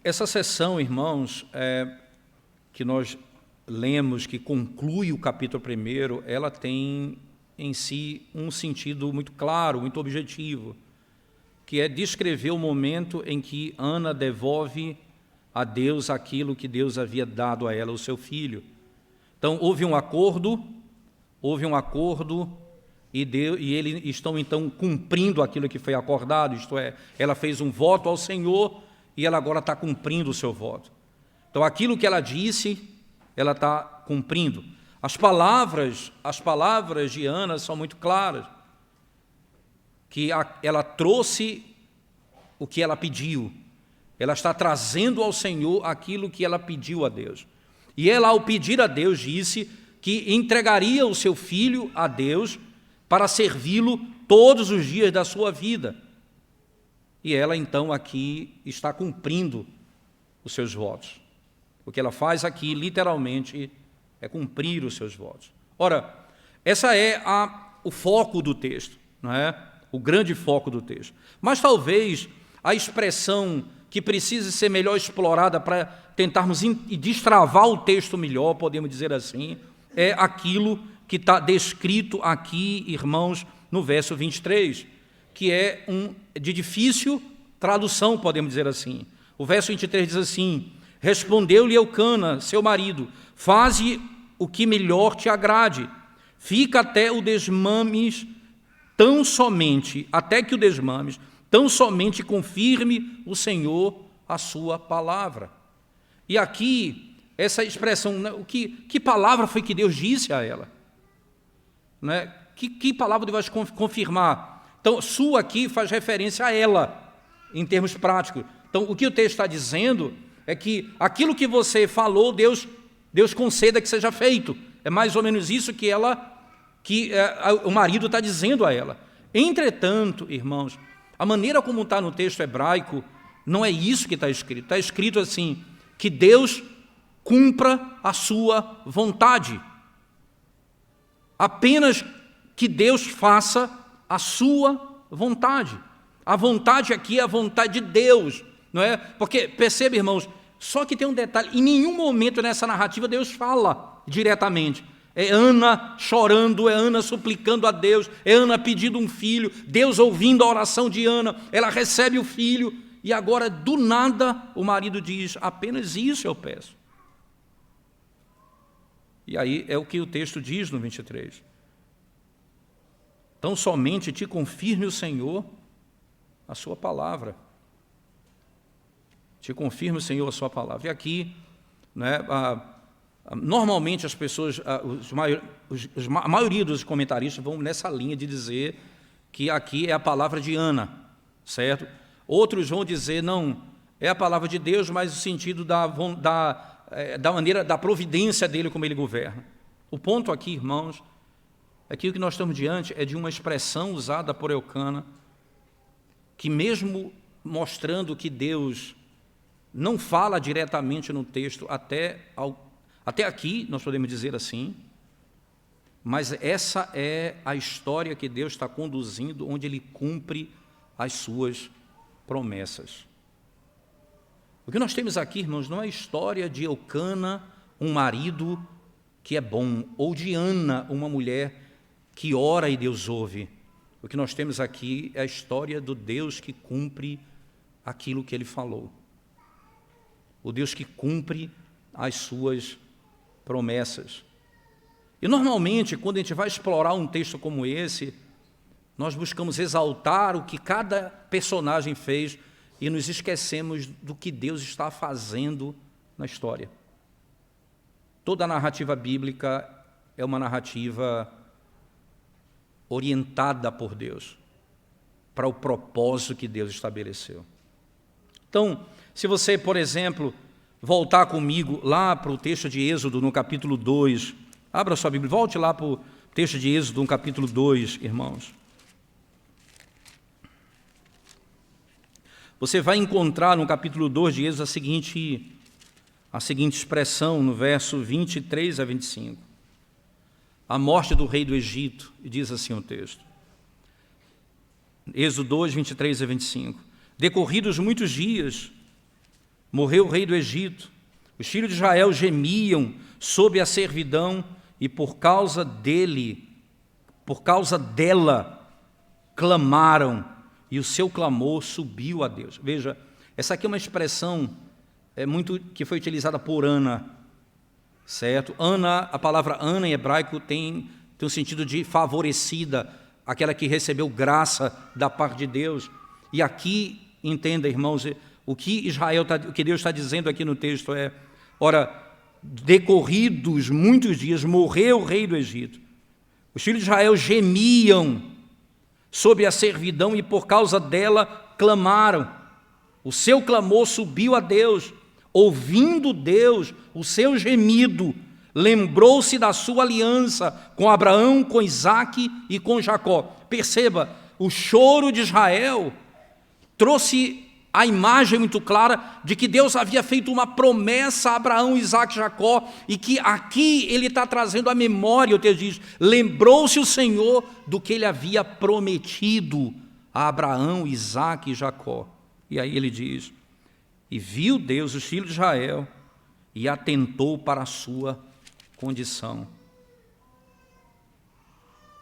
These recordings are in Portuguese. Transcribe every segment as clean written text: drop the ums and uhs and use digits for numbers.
Essa sessão, irmãos, que nós lemos, que conclui o capítulo 1, ela tem em si um sentido muito claro, muito objetivo, que é descrever o momento em que Ana devolve a Deus aquilo que Deus havia dado a ela, o seu filho. Então, houve um acordo, e eles estão, então, cumprindo aquilo que foi acordado, isto é, ela fez um voto ao Senhor e ela agora está cumprindo o seu voto. Então, aquilo que ela disse, ela está cumprindo. As palavras de Ana são muito claras, que ela trouxe o que ela pediu, ela está trazendo ao Senhor aquilo que ela pediu a Deus. E ela, ao pedir a Deus, disse que entregaria o seu filho a Deus para servi-lo todos os dias da sua vida. E ela, então, aqui está cumprindo os seus votos. O que ela faz aqui, literalmente, é cumprir os seus votos. Ora, essa é o foco do texto, não é? O grande foco do texto. Mas talvez a expressão que precise ser melhor explorada para tentarmos destravar o texto melhor, podemos dizer assim, é aquilo que está descrito aqui, irmãos, no verso 23, que é de difícil tradução, podemos dizer assim. O verso 23 diz assim: respondeu-lhe Eucana, seu marido, faze o que melhor te agrade, fica até que o desmames, tão somente confirme o Senhor a sua palavra. E aqui, essa expressão, que palavra foi que Deus disse a ela? Né? Que palavra Deus vai confirmar? Então, sua aqui faz referência a ela, em termos práticos. Então, o que o texto está dizendo é que aquilo que você falou, Deus conceda que seja feito. É mais ou menos isso que o marido está dizendo a ela. Entretanto, irmãos, a maneira como está no texto hebraico, não é isso que está escrito. Está escrito assim, que Deus cumpra a sua vontade. Apenas que Deus faça a sua vontade. A vontade aqui é a vontade de Deus, não é? Porque, percebe, irmãos, só que tem um detalhe, em nenhum momento nessa narrativa Deus fala diretamente. É Ana chorando, é Ana suplicando a Deus, é Ana pedindo um filho, Deus ouvindo a oração de Ana, ela recebe o filho, e agora, do nada, o marido diz, apenas isso eu peço. E aí é o que o texto diz no 23. Então, somente te confirme o Senhor a sua palavra. Te confirme o Senhor a sua palavra. E aqui, né, normalmente as pessoas, a maioria dos comentaristas vão nessa linha de dizer que aqui é a palavra de Ana, certo? Outros vão dizer, não, é a palavra de Deus, mas no sentido da maneira, da providência dele, como ele governa. O ponto aqui, irmãos, é que o que nós estamos diante é de uma expressão usada por Eucana, que mesmo mostrando que Deus não fala diretamente no texto até aqui, nós podemos dizer assim, mas essa é a história que Deus está conduzindo, onde Ele cumpre as suas promessas. O que nós temos aqui, irmãos, não é a história de Eucana, um marido que é bom, ou de Ana, uma mulher que ora e Deus ouve. O que nós temos aqui é a história do Deus que cumpre aquilo que Ele falou. O Deus que cumpre as suas promessas. E normalmente, quando a gente vai explorar um texto como esse, nós buscamos exaltar o que cada personagem fez e nos esquecemos do que Deus está fazendo na história. Toda a narrativa bíblica é uma narrativa orientada por Deus, para o propósito que Deus estabeleceu. Então, se você, por exemplo, voltar comigo lá para o texto de Êxodo, no capítulo 2, abra sua Bíblia, volte lá para o texto de Êxodo, no capítulo 2, irmãos. Você vai encontrar no capítulo 2 de Êxodo a seguinte expressão, no verso 23 a 25. A morte do rei do Egito, e diz assim o texto. Êxodo 2, 23 a 25. Decorridos muitos dias, morreu o rei do Egito. Os filhos de Israel gemiam sob a servidão e por causa dela, clamaram, e o seu clamor subiu a Deus. Veja, essa aqui é uma expressão que foi utilizada por Ana, certo? Ana, a palavra Ana em hebraico tem o sentido de favorecida, aquela que recebeu graça da parte de Deus. E aqui, entenda, irmãos, o que Deus está dizendo aqui no texto é: ora, decorridos muitos dias, morreu o rei do Egito. Os filhos de Israel gemiam sob a servidão e por causa dela clamaram. O seu clamor subiu a Deus. Ouvindo Deus o seu gemido, lembrou-se da sua aliança com Abraão, com Isaque e com Jacó. Perceba, o choro de Israel trouxe a imagem muito clara de que Deus havia feito uma promessa a Abraão, Isaque e Jacó, e que aqui ele está trazendo a memória. O texto diz: lembrou-se o Senhor do que ele havia prometido a Abraão, Isaque e Jacó. E aí ele diz: e viu Deus os filhos de Israel e atentou para a sua condição.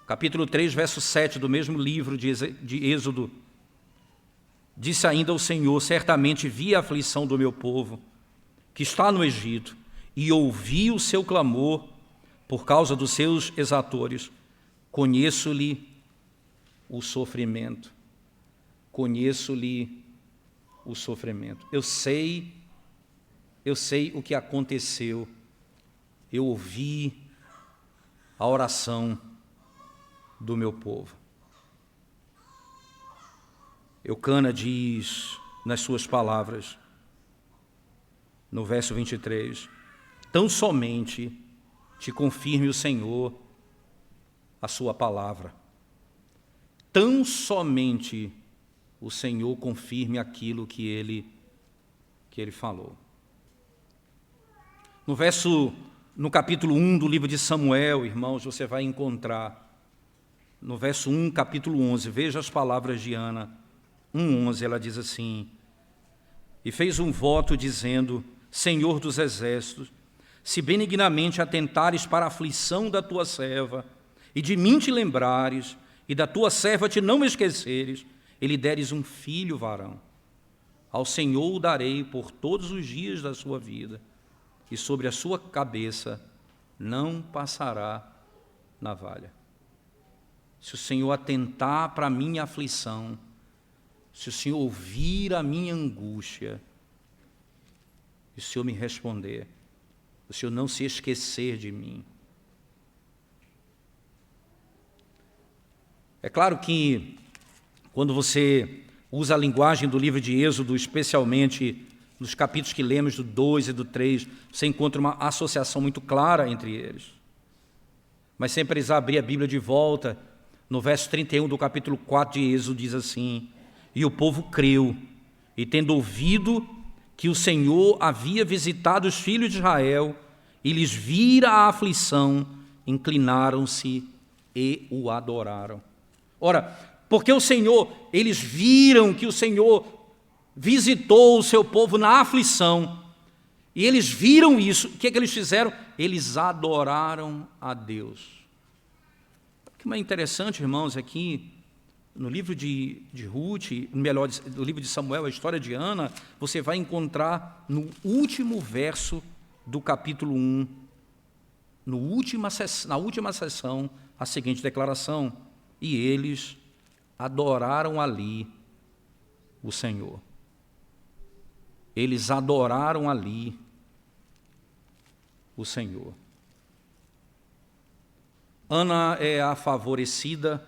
Capítulo 3, verso 7 do mesmo livro de Êxodo. Disse ainda o Senhor: certamente vi a aflição do meu povo, que está no Egito, e ouvi o seu clamor por causa dos seus exatores. Conheço-lhe o sofrimento. Conheço-lhe o sofrimento. Eu sei o que aconteceu. Eu ouvi a oração do meu povo. Eucana diz nas suas palavras, no verso 23, tão somente te confirme o Senhor a sua palavra. Tão somente o Senhor confirme aquilo que ele falou. No capítulo 1 do livro de Samuel, irmãos, você vai encontrar, no verso 1, capítulo 11, veja as palavras de Ana. 1:11, ela diz assim: e fez um voto dizendo: Senhor dos exércitos, se benignamente atentares para a aflição da tua serva, e de mim te lembrares, e da tua serva te não esqueceres, e lhe deres um filho varão, ao Senhor o darei por todos os dias da sua vida, e sobre a sua cabeça não passará navalha. Se o Senhor atentar para a minha aflição, se o Senhor ouvir a minha angústia, e o Senhor me responder, o Senhor não se esquecer de mim. É claro que quando você usa a linguagem do livro de Êxodo, especialmente nos capítulos que lemos do 2 e do 3, você encontra uma associação muito clara entre eles. Mas sem precisar abrir a Bíblia de volta, no verso 31 do capítulo 4 de Êxodo diz assim: e o povo creu, e tendo ouvido que o Senhor havia visitado os filhos de Israel, e lhes vira a aflição, inclinaram-se e o adoraram. Ora, porque eles viram que o Senhor visitou o seu povo na aflição, e eles viram isso, o que eles fizeram? Eles adoraram a Deus. O que é interessante, irmãos, aqui, no livro de Ruth, no livro de Samuel, a história de Ana, você vai encontrar no último verso do capítulo 1, na última sessão, a seguinte declaração: e eles adoraram ali o Senhor. Eles adoraram ali o Senhor. Ana é a favorecida,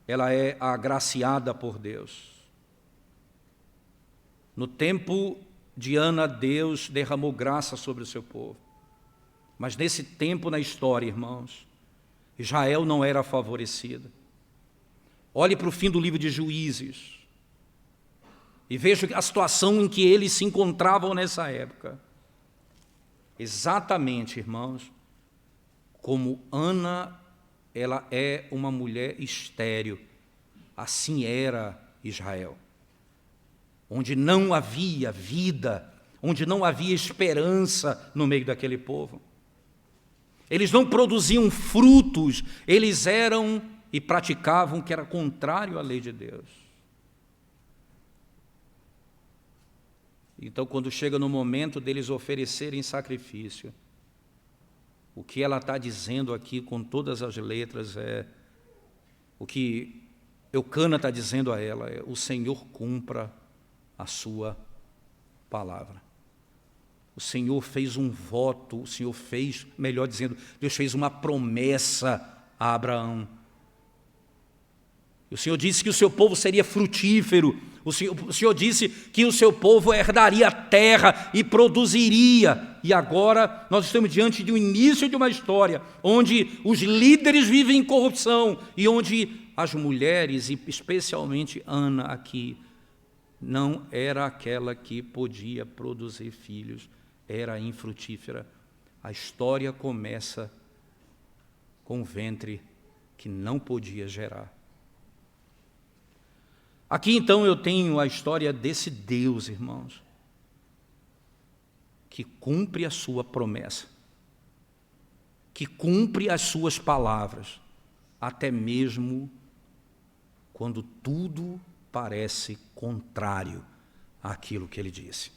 ela é a agraciada por Deus. No tempo de Ana, Deus derramou graça sobre o seu povo. Mas nesse tempo na história, irmãos, Israel não era favorecida. Olhe para o fim do livro de Juízes e veja a situação em que eles se encontravam nessa época. Exatamente, irmãos, como Ana, ela é uma mulher estéril, assim era Israel. onde não havia vida, onde não havia esperança no meio daquele povo. Eles não produziam frutos, eles eram e praticavam o que era contrário à lei de Deus. Então, quando chega no momento deles oferecerem sacrifício, o que ela está dizendo aqui com todas as letras é o que Eucana está dizendo a ela, é: o Senhor cumpra a sua palavra. O Senhor fez um voto, o Senhor fez, melhor dizendo, Deus fez uma promessa a Abraão. O Senhor disse que o seu povo seria frutífero, o Senhor disse que o seu povo herdaria a terra e produziria. E agora nós estamos diante do início de uma história onde os líderes vivem em corrupção e onde as mulheres, e especialmente Ana aqui, não era aquela que podia produzir filhos, era infrutífera. A história começa com um ventre que não podia gerar. Aqui então eu tenho a história desse Deus, irmãos, que cumpre a sua promessa, que cumpre as suas palavras, até mesmo quando tudo parece contrário àquilo que ele disse.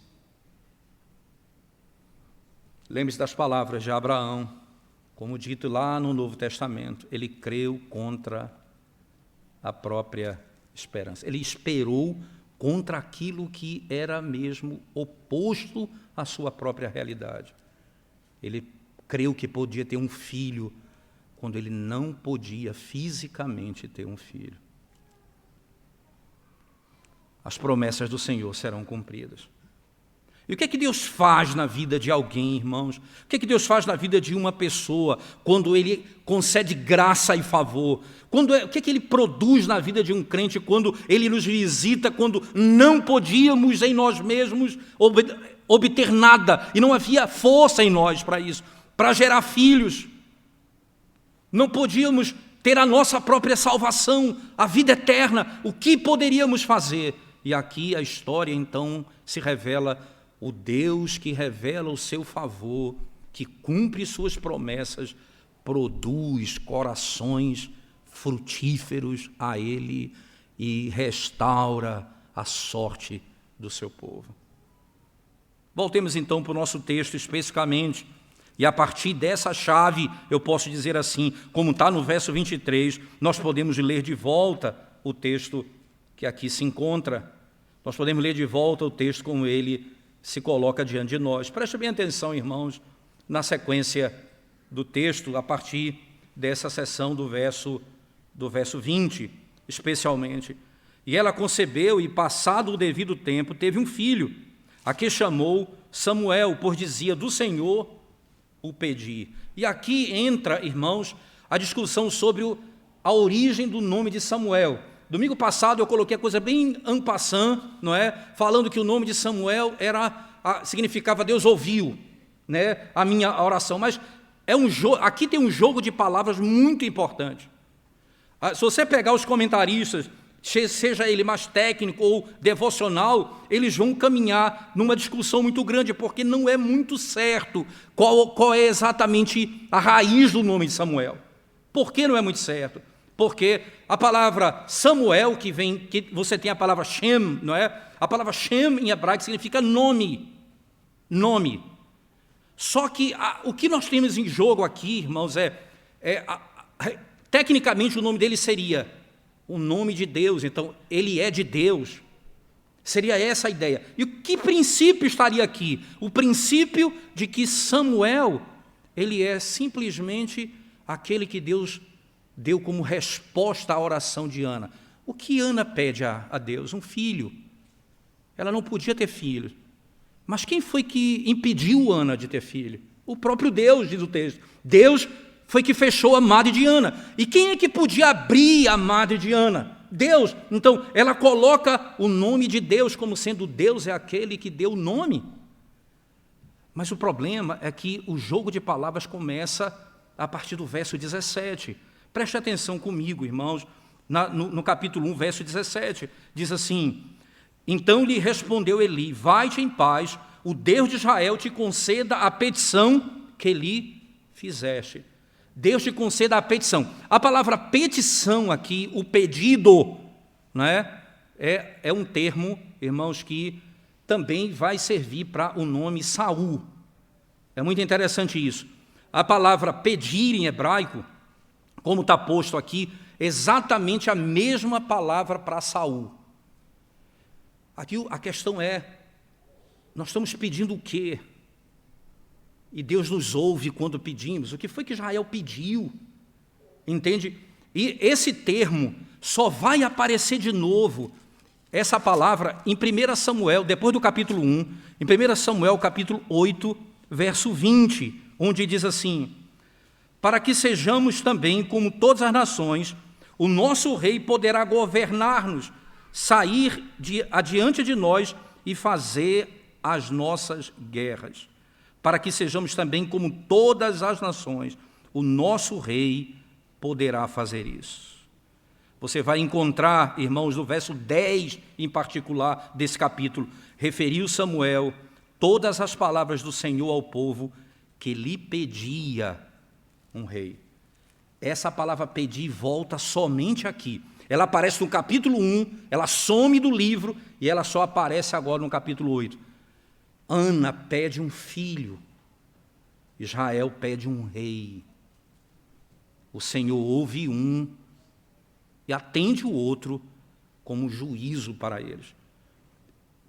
Lembre-se das palavras de Abraão, como dito lá no Novo Testamento, ele creu contra a própria esperança. Ele esperou contra aquilo que era mesmo oposto à sua própria realidade. Ele creu que podia ter um filho quando ele não podia fisicamente ter um filho. As promessas do Senhor serão cumpridas. E o que é que Deus faz na vida de alguém, irmãos? O que é que Deus faz na vida de uma pessoa quando Ele concede graça e favor? O que é que Ele produz na vida de um crente quando Ele nos visita, quando não podíamos em nós mesmos obter nada e não havia força em nós para isso, para gerar filhos? Não podíamos ter a nossa própria salvação, a vida eterna. O que poderíamos fazer? E aqui a história então se revela o Deus que revela o seu favor, que cumpre suas promessas, produz corações frutíferos a Ele e restaura a sorte do seu povo. Voltemos então para o nosso texto especificamente, e a partir dessa chave, eu posso dizer assim, como está no verso 23, nós podemos ler de volta o texto que aqui se encontra, nós podemos ler de volta o texto como ele se coloca diante de nós. Preste bem atenção, irmãos, na sequência do texto, a partir dessa seção do verso 20, especialmente. E ela concebeu e, passado o devido tempo, teve um filho, a que chamou Samuel, por dizia: do Senhor o pedi. E aqui entra, irmãos, a discussão sobre a origem do nome de Samuel. Domingo passado eu coloquei a coisa bem en passant, não é? Falando que o nome de Samuel significava Deus ouviu, né? A minha oração. Mas aqui tem um jogo de palavras muito importante. Se você pegar os comentaristas, seja ele mais técnico ou devocional, eles vão caminhar numa discussão muito grande, porque não é muito certo qual é exatamente a raiz do nome de Samuel. Por que não é muito certo? Porque a palavra Samuel, que você tem a palavra Shem, não é? A palavra Shem em hebraico significa nome. Nome. Só que o que nós temos em jogo aqui, irmãos, tecnicamente o nome dele seria o nome de Deus, então ele é de Deus. Seria essa a ideia. E o que princípio estaria aqui? O princípio de que Samuel, ele é simplesmente aquele que Deus deu como resposta à oração de Ana. O que Ana pede a Deus? Um filho. Ela não podia ter filho. Mas quem foi que impediu Ana de ter filho? O próprio Deus, diz o texto. Deus foi que fechou a madre de Ana. E quem é que podia abrir a madre de Ana? Deus. Então, ela coloca o nome de Deus como sendo Deus é aquele que deu o nome. Mas o problema é que o jogo de palavras começa a partir do verso 17. Preste atenção comigo, irmãos, no capítulo 1, verso 17. Diz assim: Então lhe respondeu Eli: vai-te em paz, o Deus de Israel te conceda a petição que lhe fizeste. Deus te conceda a petição. A palavra petição aqui, o pedido, né, é um termo, irmãos, que também vai servir para o nome Saul. É muito interessante isso. A palavra pedir em hebraico, como está posto aqui, exatamente a mesma palavra para Saul. Aqui a questão é, nós estamos pedindo o quê? E Deus nos ouve quando pedimos. O que foi que Israel pediu? Entende? E esse termo só vai aparecer de novo, essa palavra, em 1 Samuel, depois do capítulo 1, em 1 Samuel, capítulo 8, verso 20, onde diz assim: para que sejamos também como todas as nações, o nosso rei poderá governar-nos, sair adiante de nós e fazer as nossas guerras. Para que sejamos também como todas as nações, o nosso rei poderá fazer isso. Você vai encontrar, irmãos, no verso 10 em particular desse capítulo, referiu Samuel todas as palavras do Senhor ao povo que lhe pedia um rei. Essa palavra pedir volta somente aqui. Ela aparece no capítulo 1, ela some do livro e ela só aparece agora no capítulo 8. Ana pede um filho, Israel pede um rei. O Senhor ouve um e atende o outro como juízo para eles.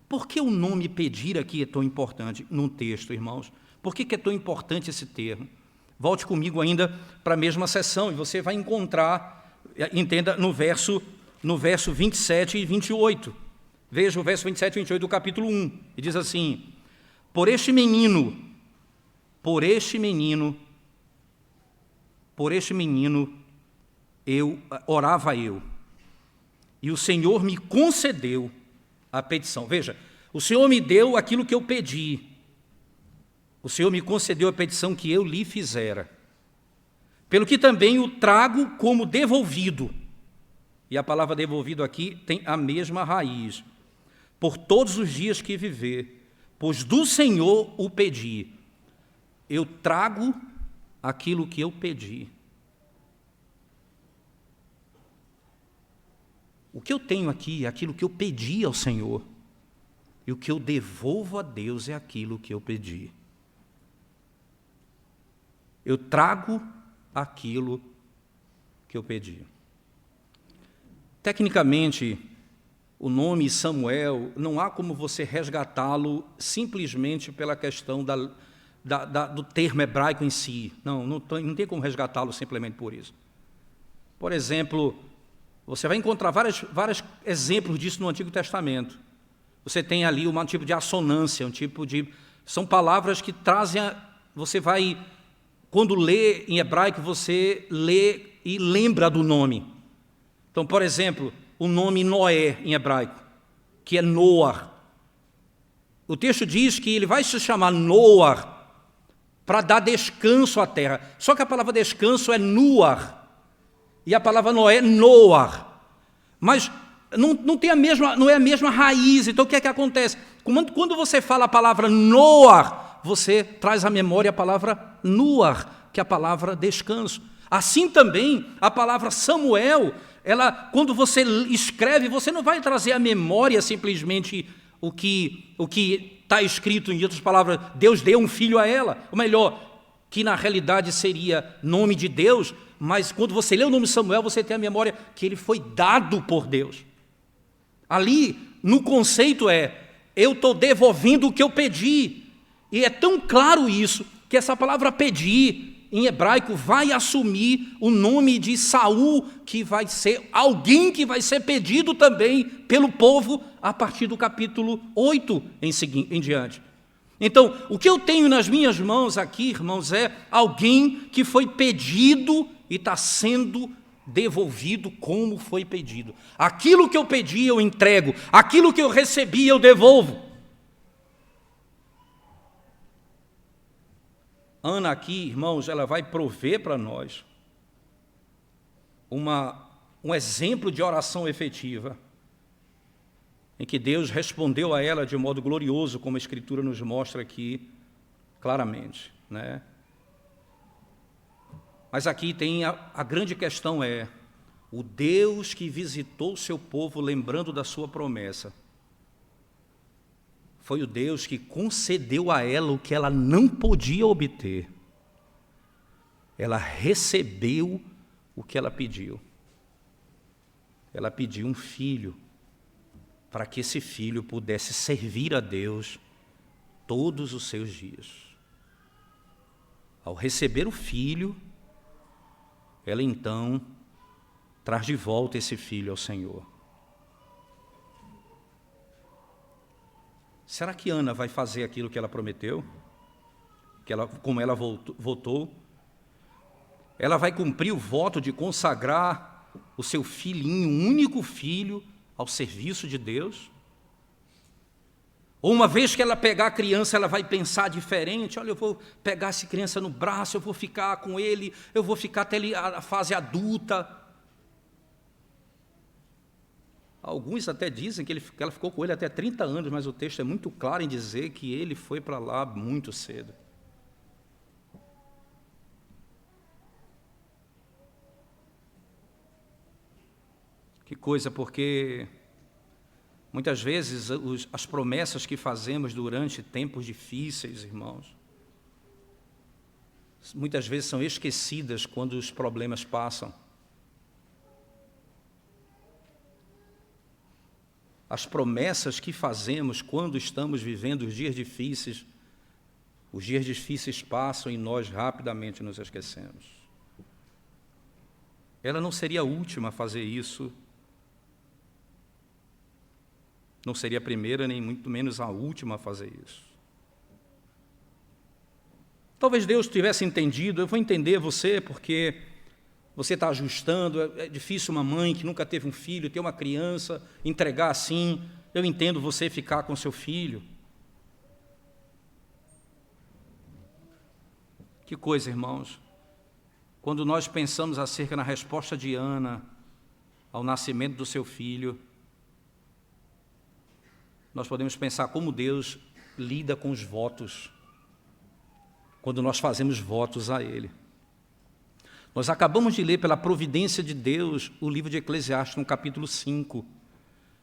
Por que o nome pedir aqui é tão importante no texto, irmãos? Por que é tão importante esse termo? Volte comigo ainda para a mesma seção e você vai encontrar, entenda, no verso 27 e 28. Veja o verso 27 e 28 do capítulo 1. E diz assim: por este menino orava eu, e o Senhor me concedeu a petição. Veja, o Senhor me deu aquilo que eu pedi. O Senhor me concedeu a petição que eu lhe fizera. Pelo que também o trago como devolvido. E a palavra devolvido aqui tem a mesma raiz. Por todos os dias que viver, pois do Senhor o pedi. Eu trago aquilo que eu pedi. O que eu tenho aqui é aquilo que eu pedi ao Senhor. E o que eu devolvo a Deus é aquilo que eu pedi. Eu trago aquilo que eu pedi. Tecnicamente, o nome Samuel, não há como você resgatá-lo simplesmente pela questão do termo hebraico em si. Não tem como resgatá-lo simplesmente por isso. Por exemplo, você vai encontrar vários exemplos disso no Antigo Testamento. Você tem ali um tipo de assonância, são palavras que trazem, você vai, quando lê em hebraico, você lê e lembra do nome. Então, por exemplo, o nome Noé em hebraico, que é Noar. O texto diz que ele vai se chamar Noar para dar descanso à terra. Só que a palavra descanso é Nuar. E a palavra Noé, Noar. Mas não é a mesma raiz. Então, o que é que acontece? Quando você fala a palavra Noar, você traz à memória a palavra Nuar, que é a palavra descanso. Assim também, a palavra Samuel, quando você escreve, você não vai trazer à memória simplesmente o que está escrito, em outras palavras, Deus deu um filho a ela. Ou melhor, que na realidade seria nome de Deus, mas quando você lê o nome Samuel, você tem a memória que ele foi dado por Deus. Ali, no conceito eu estou devolvendo o que eu pedi. E é tão claro isso, que essa palavra pedir, em hebraico, vai assumir o nome de Saul, que vai ser alguém que vai ser pedido também pelo povo a partir do capítulo 8 em diante. Então, o que eu tenho nas minhas mãos aqui, irmãos, é alguém que foi pedido e está sendo devolvido como foi pedido. Aquilo que eu pedi, eu entrego. Aquilo que eu recebi, eu devolvo. Ana aqui, irmãos, ela vai prover para nós um exemplo de oração efetiva. em que Deus respondeu a ela de modo glorioso, como a Escritura nos mostra aqui claramente, né? Mas aqui tem a grande questão é, o Deus que visitou o seu povo lembrando da sua promessa, foi o Deus que concedeu a ela o que ela não podia obter. Ela recebeu o que ela pediu. Ela pediu um filho, para que esse filho pudesse servir a Deus todos os seus dias. Ao receber o filho, ela então traz de volta esse filho ao Senhor. Será que Ana vai fazer aquilo que ela prometeu? Como ela votou? Ela vai cumprir o voto de consagrar o seu filhinho, um único filho, ao serviço de Deus? Ou uma vez que ela pegar a criança, ela vai pensar diferente, olha, eu vou pegar essa criança no braço, eu vou ficar com ele, eu vou ficar até a fase adulta. Alguns até dizem que ela ficou com ele até 30 anos, mas o texto é muito claro em dizer que ele foi para lá muito cedo. Que coisa, porque muitas vezes as promessas que fazemos durante tempos difíceis, irmãos, muitas vezes são esquecidas quando os problemas passam. As promessas que fazemos quando estamos vivendo os dias difíceis passam e nós rapidamente nos esquecemos. Ela não seria a última a fazer isso, não seria a primeira, nem muito menos a última a fazer isso. Talvez Deus tivesse entendido, eu vou entender você, porque você está ajustando, é difícil uma mãe que nunca teve um filho, ter uma criança, entregar assim, eu entendo você ficar com seu filho. Que coisa, irmãos, quando nós pensamos acerca da resposta de Ana ao nascimento do seu filho, nós podemos pensar como Deus lida com os votos, quando nós fazemos votos a Ele. Nós acabamos de ler pela providência de Deus o livro de Eclesiastes, no capítulo 5.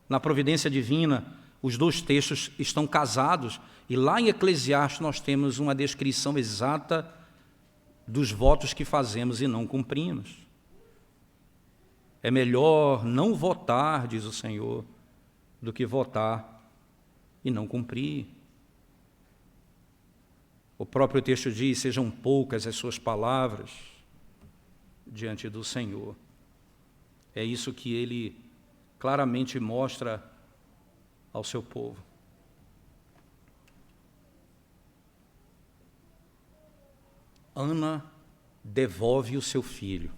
Na providência divina, os dois textos estão casados, e lá em Eclesiastes nós temos uma descrição exata dos votos que fazemos e não cumprimos. É melhor não votar, diz o Senhor, do que votar e não cumprir. O próprio texto diz, sejam poucas as suas palavras diante do Senhor. É isso que Ele claramente mostra ao seu povo. Ana devolve o seu filho.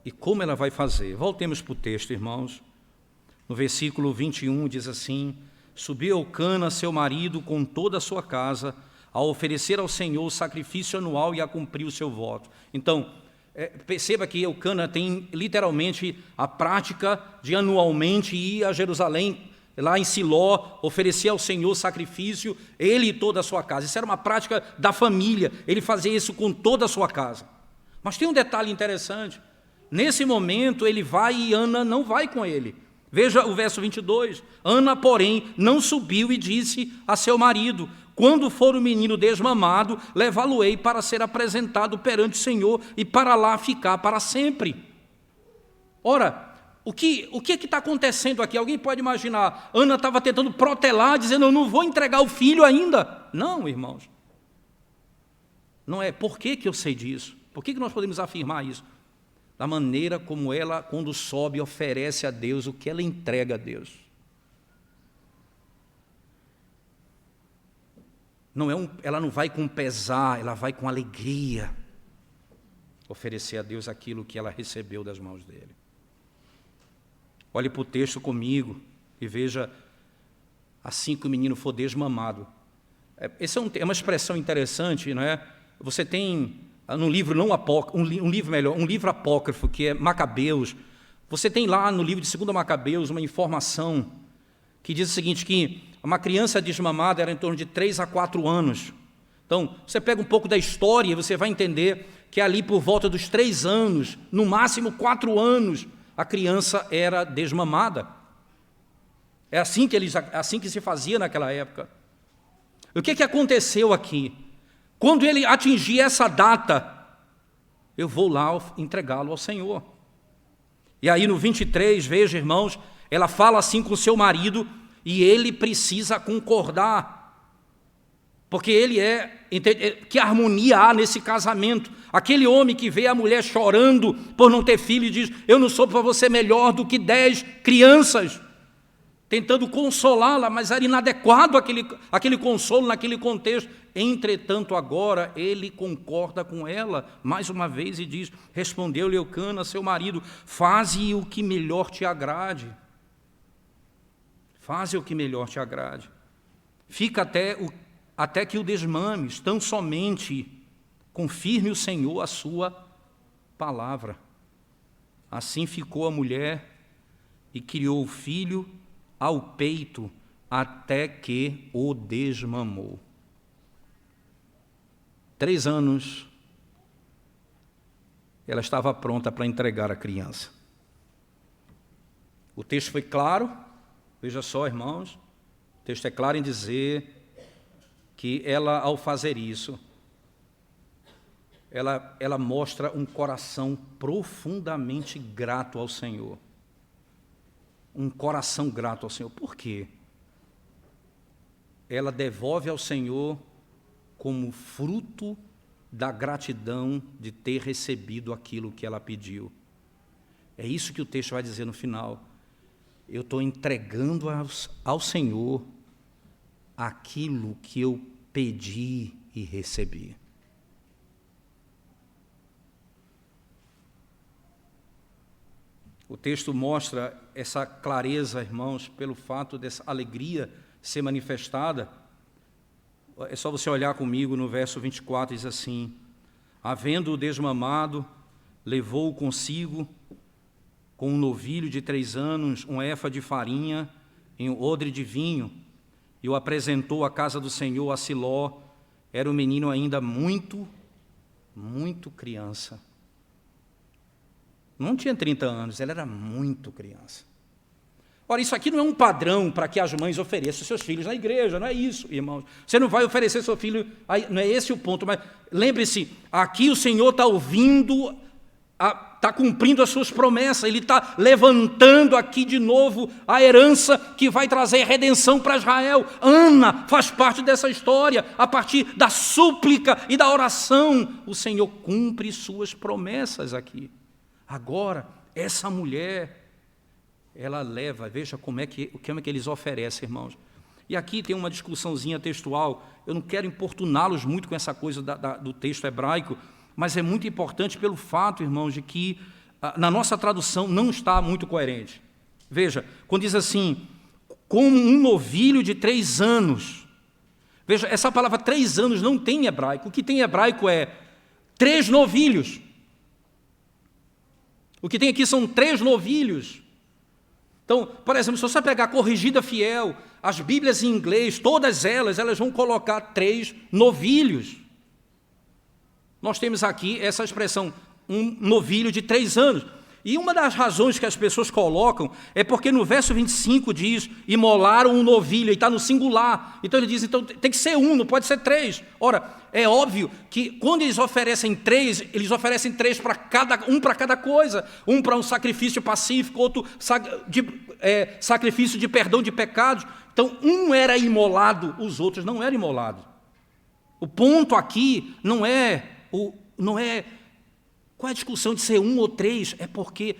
E como ela vai fazer? Voltemos para o texto, irmãos. No versículo 21 diz assim, subiu Eucana, seu marido, com toda a sua casa, a oferecer ao Senhor o sacrifício anual e a cumprir o seu voto. Então, perceba que Eucana tem literalmente a prática de anualmente ir a Jerusalém, lá em Siló, oferecer ao Senhor sacrifício, ele e toda a sua casa. Isso era uma prática da família, ele fazia isso com toda a sua casa. Mas tem um detalhe interessante, nesse momento ele vai e Ana não vai com ele. Veja o verso 22, Ana, porém, não subiu e disse a seu marido, quando for o menino desmamado, levá-lo-ei para ser apresentado perante o Senhor e para lá ficar para sempre. Ora, o que está acontecendo aqui? Alguém pode imaginar, Ana estava tentando protelar, dizendo, eu não vou entregar o filho ainda. Não, irmãos. Não é. Por que eu sei disso? Por que nós podemos afirmar isso? Da maneira como ela, quando sobe, oferece a Deus o que ela entrega a Deus. Ela não vai com pesar, ela vai com alegria oferecer a Deus aquilo que ela recebeu das mãos dele. Olhe para o texto comigo e veja, assim que o menino for desmamado. Essa é uma expressão interessante, não é? Você tem num livro um livro apócrifo, que é Macabeus, Você tem lá no livro de 2 Macabeus uma informação que diz o seguinte, que uma criança desmamada era em torno de 3 a 4 anos. Então, você pega um pouco da história e você vai entender que ali por volta dos 3 anos, no máximo 4 anos, a criança era desmamada. É assim que se fazia naquela época. O que aconteceu aqui? Quando ele atingir essa data, eu vou lá entregá-lo ao Senhor. E aí no 23, veja, irmãos, ela fala assim com seu marido e ele precisa concordar. Porque que harmonia há nesse casamento? Aquele homem que vê a mulher chorando por não ter filho e diz, eu não sou para você melhor do que 10 crianças, tentando consolá-la, mas era inadequado aquele consolo naquele contexto. Entretanto, agora ele concorda com ela, mais uma vez, e diz, respondeu-lhe Eucana, seu marido, faze o que melhor te agrade. Faze o que melhor te agrade. Fica até que o desmames, tão somente confirme o Senhor a sua palavra. Assim ficou a mulher e criou o filho ao peito até que o desmamou. 3 anos, ela estava pronta para entregar a criança. O texto foi claro, veja só, irmãos, o texto é claro em dizer que ela, ao fazer isso, ela mostra um coração profundamente grato ao Senhor. Um coração grato ao Senhor. Por quê? Ela devolve ao Senhor como fruto da gratidão de ter recebido aquilo que ela pediu. É isso que o texto vai dizer no final. Eu estou entregando ao Senhor aquilo que eu pedi e recebi. O texto mostra essa clareza, irmãos, pelo fato dessa alegria ser manifestada. É só você olhar comigo no verso 24, diz assim, havendo-o desmamado, levou-o consigo com um novilho de 3 anos, um efa de farinha e um odre de vinho, e o apresentou à casa do Senhor, a Siló. Era um menino ainda muito criança. Não tinha 30 anos, ele era muito criança. Ora, isso aqui não é um padrão para que as mães ofereçam seus filhos na igreja, não é isso, irmãos. Você não vai oferecer seu filho, não é esse o ponto, mas lembre-se, aqui o Senhor está ouvindo, está cumprindo as suas promessas, Ele está levantando aqui de novo a herança que vai trazer redenção para Israel. Ana faz parte dessa história, a partir da súplica e da oração, o Senhor cumpre suas promessas aqui. Agora, essa mulher, ela leva, veja como é que eles oferecem, irmãos. E aqui tem uma discussãozinha textual, eu não quero importuná-los muito com essa coisa do texto hebraico, mas é muito importante pelo fato, irmãos, de que na nossa tradução não está muito coerente. Veja, quando diz assim, como um novilho de 3 anos. Veja, essa palavra 3 anos não tem em hebraico. O que tem em hebraico é 3 novilhos. O que tem aqui são 3 novilhos. Então, por exemplo, se você pegar a Corrigida Fiel, as Bíblias em inglês, todas elas vão colocar 3 novilhos. Nós temos aqui essa expressão, um novilho de 3 anos. E uma das razões que as pessoas colocam é porque no verso 25 diz, imolaram um novilho, e está no singular. Então ele diz, então tem que ser 1, não pode ser 3. Ora, é óbvio que quando eles oferecem 3, eles oferecem 3 para cada coisa. Um para um sacrifício pacífico, outro sacrifício de perdão de pecados. Então um era imolado, os outros não eram imolados. O ponto aqui não é qual é a discussão de ser 1 ou 3? É porque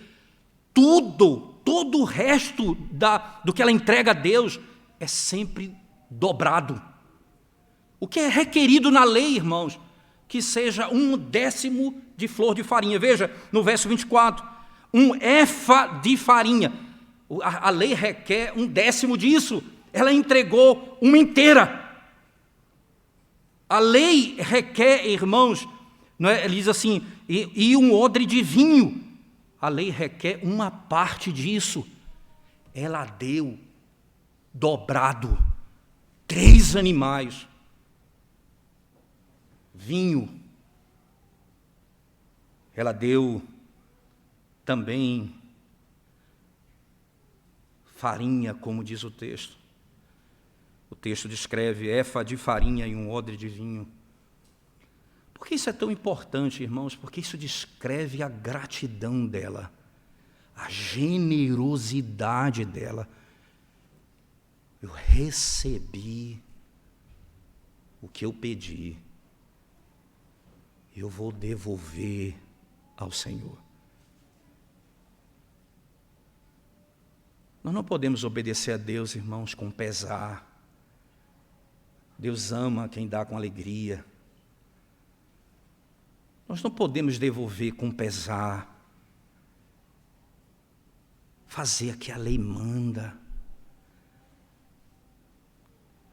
todo o resto do que ela entrega a Deus é sempre dobrado. O que é requerido na lei, irmãos? Que seja 1/10 de flor de farinha. Veja, no verso 24, 1 efa de farinha. A lei requer 1/10 disso. Ela entregou uma inteira. A lei requer, irmãos, não é? Ele diz assim, e um odre de vinho. a lei requer uma parte disso. Ela deu dobrado 3 animais, vinho. Ela deu também farinha, como diz o texto. O texto descreve éfa de farinha e um odre de vinho. Por que isso é tão importante, irmãos? Porque isso descreve a gratidão dela, a generosidade dela. Eu recebi o que eu pedi, eu vou devolver ao Senhor. Nós não podemos obedecer a Deus, irmãos, com pesar. Deus ama quem dá com alegria. Nós não podemos devolver com pesar. Fazer o que a lei manda.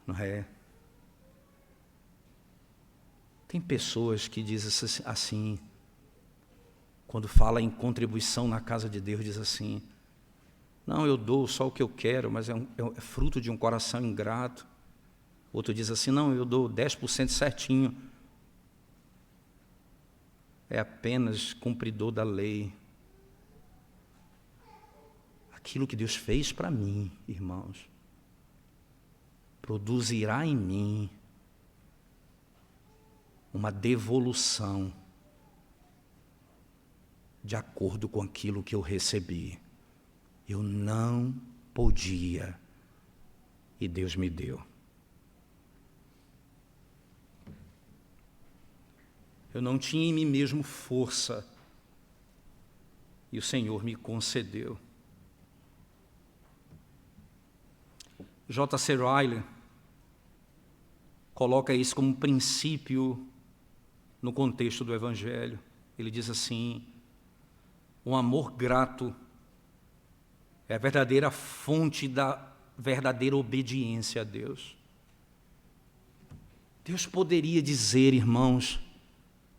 Não é? Tem pessoas que dizem assim, quando fala em contribuição na casa de Deus, diz assim: não, eu dou só o que eu quero, mas é fruto de um coração ingrato. Outro diz assim: não, eu dou 10% certinho. É apenas cumpridor da lei. Aquilo que Deus fez para mim, irmãos, produzirá em mim uma devolução de acordo com aquilo que eu recebi. Eu não podia e Deus me deu. Eu não tinha em mim mesmo força e o Senhor me concedeu. J.C. Ryle coloca isso como um princípio no contexto do Evangelho. Ele diz assim: um amor grato é a verdadeira fonte da verdadeira obediência a Deus. Deus poderia dizer, irmãos: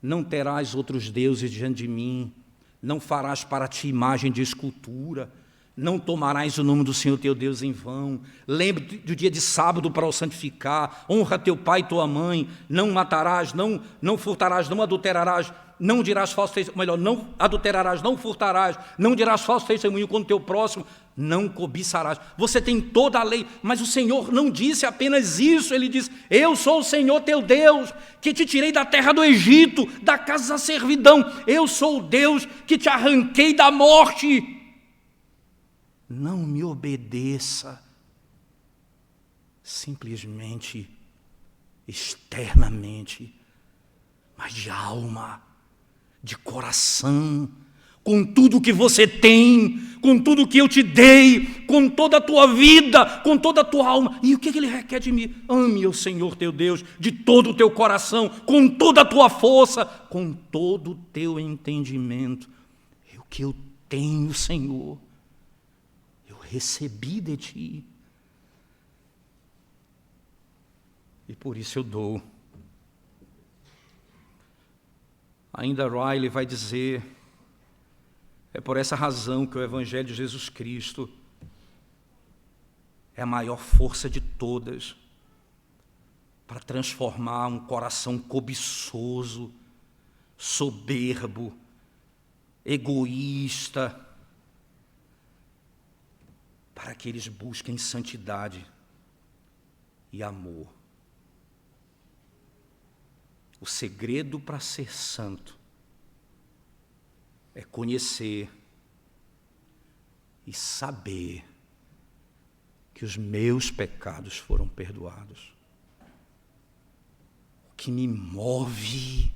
não terás outros deuses diante de mim, não farás para ti imagem de escultura, não tomarás o nome do Senhor teu Deus em vão, lembre-te do dia de sábado para o santificar, honra teu pai e tua mãe, não matarás, não furtarás, não adulterarás, não dirás falso testemunho, melhor, não adulterarás, não furtarás, não dirás falso testemunho contra o teu próximo, não cobiçarás. Você tem toda a lei, mas o Senhor não disse apenas isso, Ele diz: eu sou o Senhor teu Deus, que te tirei da terra do Egito, da casa da servidão, eu sou o Deus que te arranquei da morte. Não me obedeça simplesmente externamente, mas de alma, de coração, com tudo que você tem, com tudo que eu te dei, com toda a tua vida, com toda a tua alma. E o que Ele requer de mim? Ame o Senhor teu Deus de todo o teu coração, com toda a tua força, com todo o teu entendimento. É o que eu tenho, Senhor, eu recebi de ti, e por isso eu dou. Ainda Riley vai dizer: é por essa razão que o Evangelho de Jesus Cristo é a maior força de todas para transformar um coração cobiçoso, soberbo, egoísta, para que eles busquem santidade e amor. O segredo para ser santo é conhecer e saber que os meus pecados foram perdoados. O que me move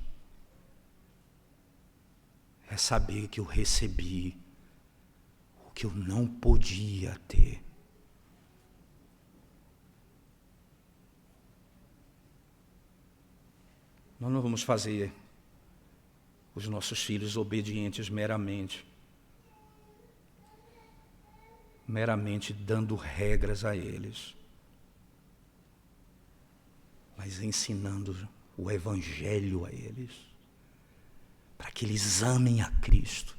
é saber que eu recebi o que eu não podia ter. Nós não vamos fazer os nossos filhos obedientes meramente dando regras a eles, mas ensinando o Evangelho a eles, para que eles amem a Cristo,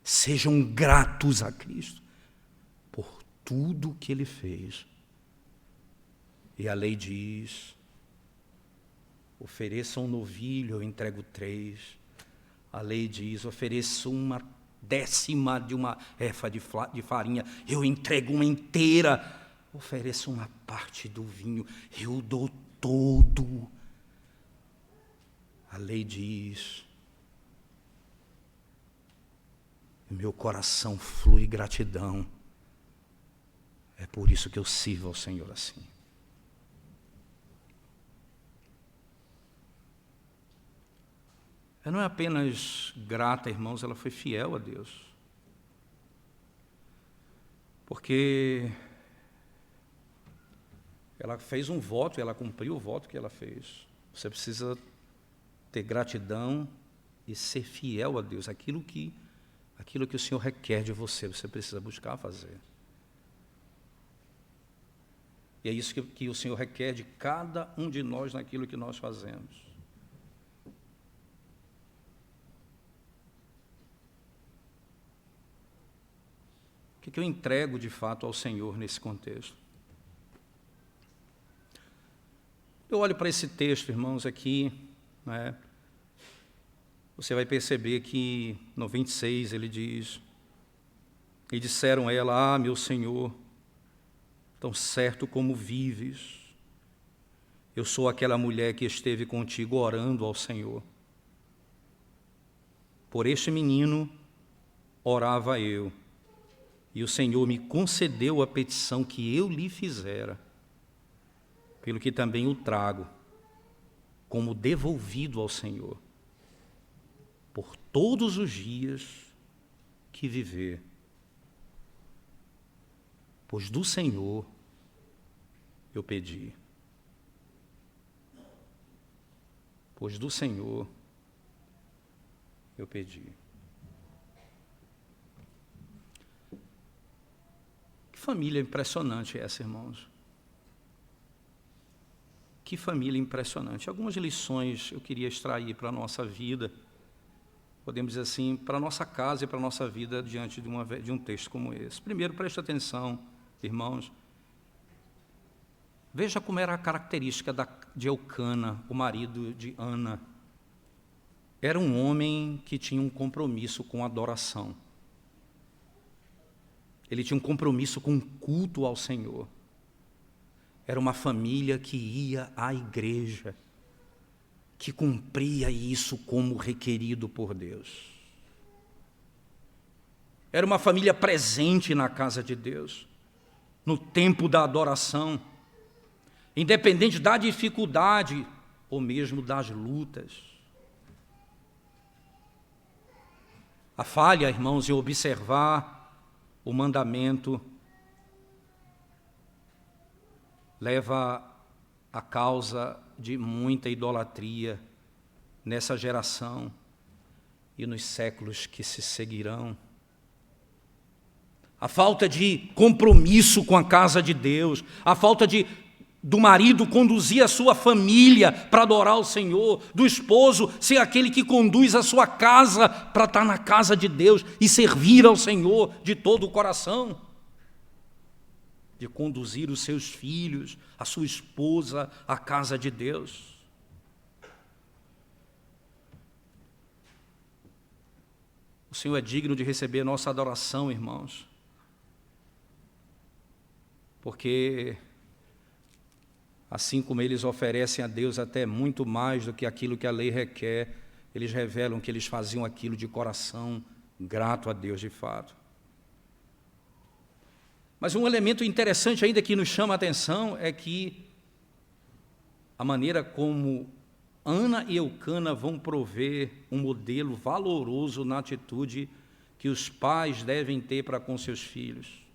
Sejam gratos a Cristo por tudo que Ele fez. E a lei diz, ofereça um novilho, eu entrego 3. A lei diz, ofereça uma 1/10 de uma efa de farinha, eu entrego uma inteira. Ofereça uma parte do vinho, eu dou todo. A lei diz, meu coração flui gratidão. É por isso que eu sirvo ao Senhor assim. Ela não é apenas grata, irmãos, ela foi fiel a Deus. Porque ela fez um voto e ela cumpriu o voto que ela fez. Você precisa ter gratidão e ser fiel a Deus. Aquilo que o Senhor requer de você, você precisa buscar fazer. E é isso que o Senhor requer de cada um de nós naquilo que nós fazemos. O que eu entrego de fato ao Senhor nesse contexto? Eu olho para esse texto, irmãos, aqui, né? Você vai perceber que no 26 ele diz, e disseram a ela, meu Senhor, tão certo como vives, eu sou aquela mulher que esteve contigo orando ao Senhor. Por este menino orava eu, e o Senhor me concedeu a petição que eu lhe fizera, pelo que também o trago, como devolvido ao Senhor, por todos os dias que viver. Pois do Senhor eu pedi. Pois do Senhor eu pedi. Que família impressionante essa, irmãos. Que família impressionante. Algumas lições eu queria extrair para a nossa vida, podemos dizer assim, para a nossa casa e para a nossa vida diante de um texto como esse. Primeiro, preste atenção, irmãos. Veja como era a característica de Eucana, o marido de Ana. Era um homem que tinha um compromisso com a adoração. Ele tinha um compromisso com o culto ao Senhor. Era uma família que ia à igreja, que cumpria isso como requerido por Deus. Era uma família presente na casa de Deus, no tempo da adoração, independente da dificuldade ou mesmo das lutas. A falha, irmãos, em observar o mandamento leva à causa de muita idolatria nessa geração e nos séculos que se seguirão. A falta de compromisso com a casa de Deus, a falta do marido conduzir a sua família para adorar o Senhor, do esposo ser aquele que conduz a sua casa para estar na casa de Deus e servir ao Senhor de todo o coração, de conduzir os seus filhos, a sua esposa à casa de Deus. O Senhor é digno de receber nossa adoração, irmãos, porque assim como eles oferecem a Deus até muito mais do que aquilo que a lei requer, eles revelam que eles faziam aquilo de coração grato a Deus de fato. Mas um elemento interessante ainda que nos chama a atenção é que a maneira como Ana e Eucana vão prover um modelo valoroso na atitude que os pais devem ter para com seus filhos.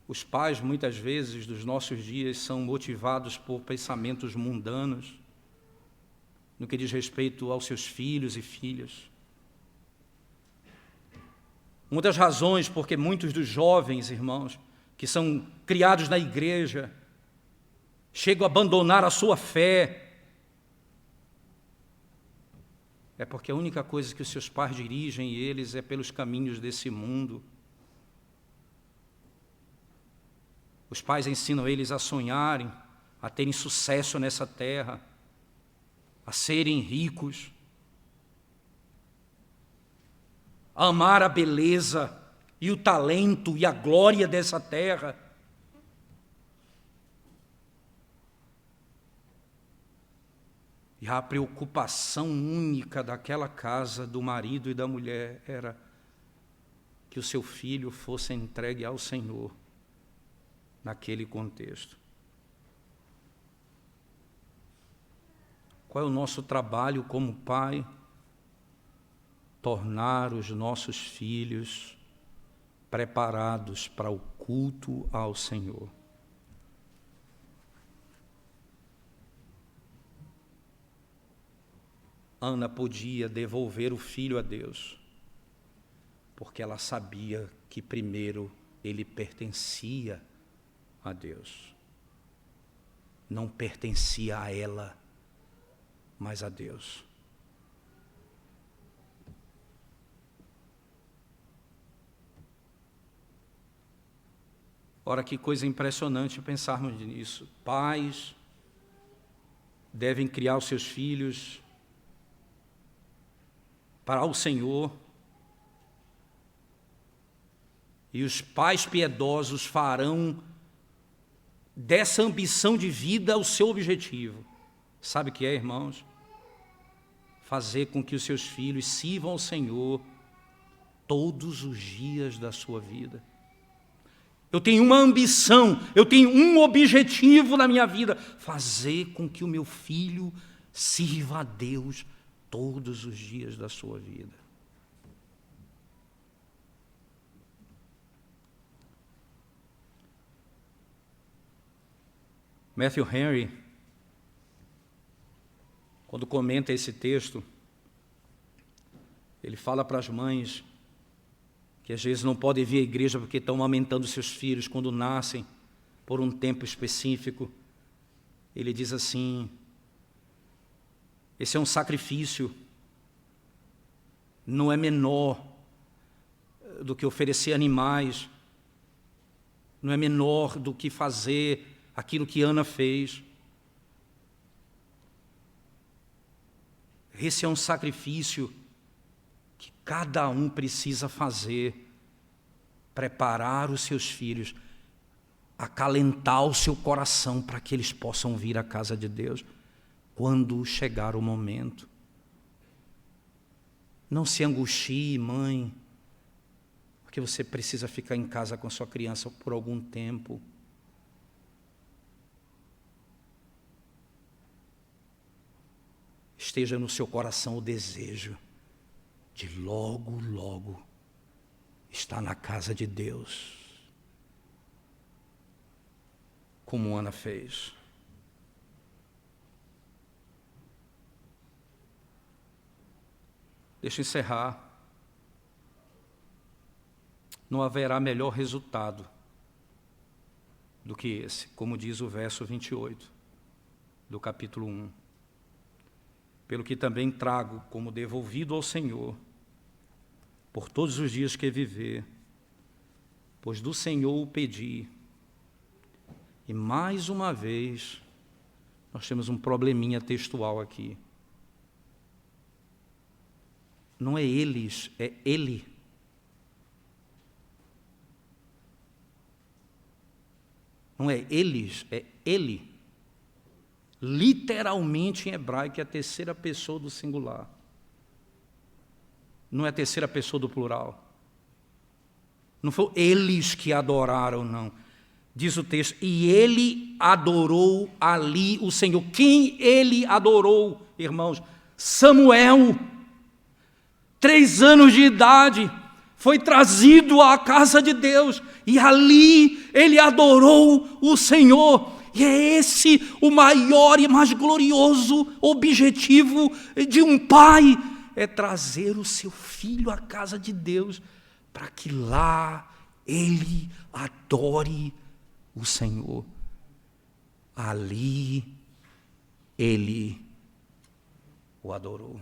Os pais, muitas vezes, dos nossos dias, são motivados por pensamentos mundanos, no que diz respeito aos seus filhos e filhas. Uma das razões porque muitos dos jovens, irmãos, que são criados na igreja, chegam a abandonar a sua fé, é porque a única coisa que os seus pais dirigem eles é pelos caminhos desse mundo. Os pais ensinam eles a sonharem, a terem sucesso nessa terra, a serem ricos, a amar a beleza e o talento e a glória dessa terra. E a preocupação única daquela casa, do marido e da mulher, era que o seu filho fosse entregue ao Senhor naquele contexto. Qual é o nosso trabalho como pai? Tornar os nossos filhos preparados para o culto ao Senhor. Ana podia devolver o filho a Deus, porque ela sabia que primeiro ele pertencia a Deus. Não pertencia a ela, mas a Deus. Ora, que coisa impressionante pensarmos nisso. Pais devem criar os seus filhos para o Senhor, e os pais piedosos farão dessa ambição de vida o seu objetivo. Sabe o que é, irmãos? Fazer com que os seus filhos sirvam ao Senhor todos os dias da sua vida. Eu tenho uma ambição, eu tenho um objetivo na minha vida: fazer com que o meu filho sirva a Deus todos os dias da sua vida. Matthew Henry, quando comenta esse texto, ele fala para as mães que às vezes não podem vir à igreja porque estão amamentando seus filhos quando nascem, por um tempo específico. Ele diz assim: esse é um sacrifício, não é menor do que oferecer animais, não é menor do que fazer aquilo que Ana fez. Esse é um sacrifício que cada um precisa fazer, preparar os seus filhos, acalentar o seu coração para que eles possam vir à casa de Deus quando chegar o momento. Não se angustie, mãe, porque você precisa ficar em casa com a sua criança por algum tempo. Esteja no seu coração o desejo de logo, logo estar na casa de Deus, como Ana fez. Deixa eu encerrar. Não haverá melhor resultado do que esse, como diz o verso 28 do capítulo 1. Pelo que também trago como devolvido ao Senhor, por todos os dias que viver, pois do Senhor o pedi. E mais uma vez, nós temos um probleminha textual aqui. Não é eles, é ele. Não é eles, é ele. Literalmente em hebraico é a terceira pessoa do singular. Não é a terceira pessoa do plural. Não foi eles que adoraram, não. Diz o texto, e ele adorou ali o Senhor. Quem ele adorou, irmãos? Samuel, 3 anos de idade, foi trazido à casa de Deus, e ali ele adorou o Senhor. E é esse o maior e mais glorioso objetivo de um pai, é trazer o seu filho à casa de Deus, para que lá ele adore o Senhor. Ali ele o adorou.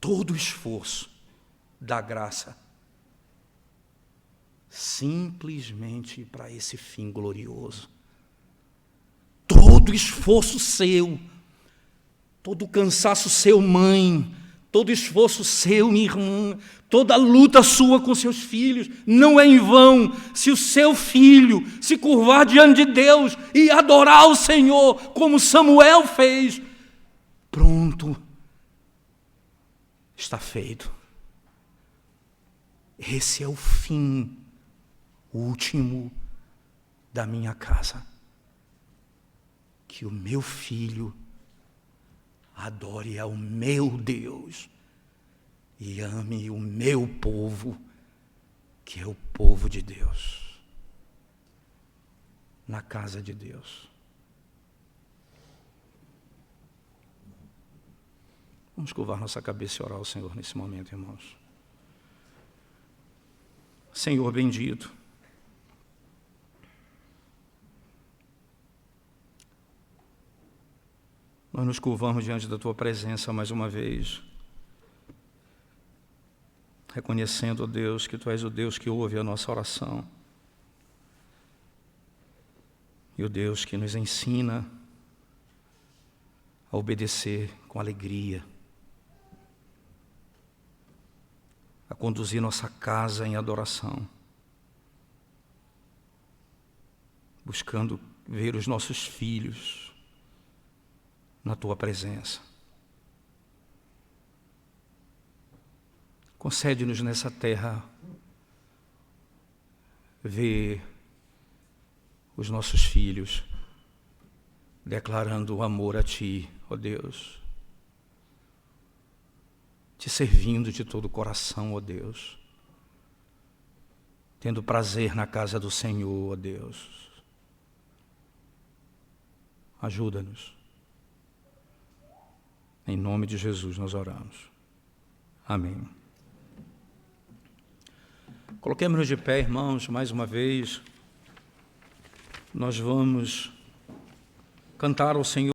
todo o esforço da graça simplesmente para esse fim glorioso. Todo o esforço seu, todo o cansaço seu, mãe, todo o esforço seu, minha irmã, toda a luta sua com seus filhos, não é em vão se o seu filho se curvar diante de Deus e adorar o Senhor, como Samuel fez. Pronto, está feito. Esse é o fim último da minha casa. Que o meu filho adore ao meu Deus e ame o meu povo, que é o povo de Deus, na casa de Deus. Vamos curvar nossa cabeça e orar ao Senhor nesse momento, irmãos. Senhor bendito, nós nos curvamos diante da Tua presença mais uma vez, reconhecendo, ó Deus, que Tu és o Deus que ouve a nossa oração e o Deus que nos ensina a obedecer com alegria, a conduzir nossa casa em adoração, buscando ver os nossos filhos na Tua presença. Concede-nos nessa terra ver os nossos filhos declarando o amor a Ti, ó Deus, Te servindo de todo o coração, ó Deus, tendo prazer na casa do Senhor, ó Deus. Ajuda-nos. Em nome de Jesus nós oramos. Amém. Coloquemos-nos de pé, irmãos, mais uma vez. Nós vamos cantar ao Senhor.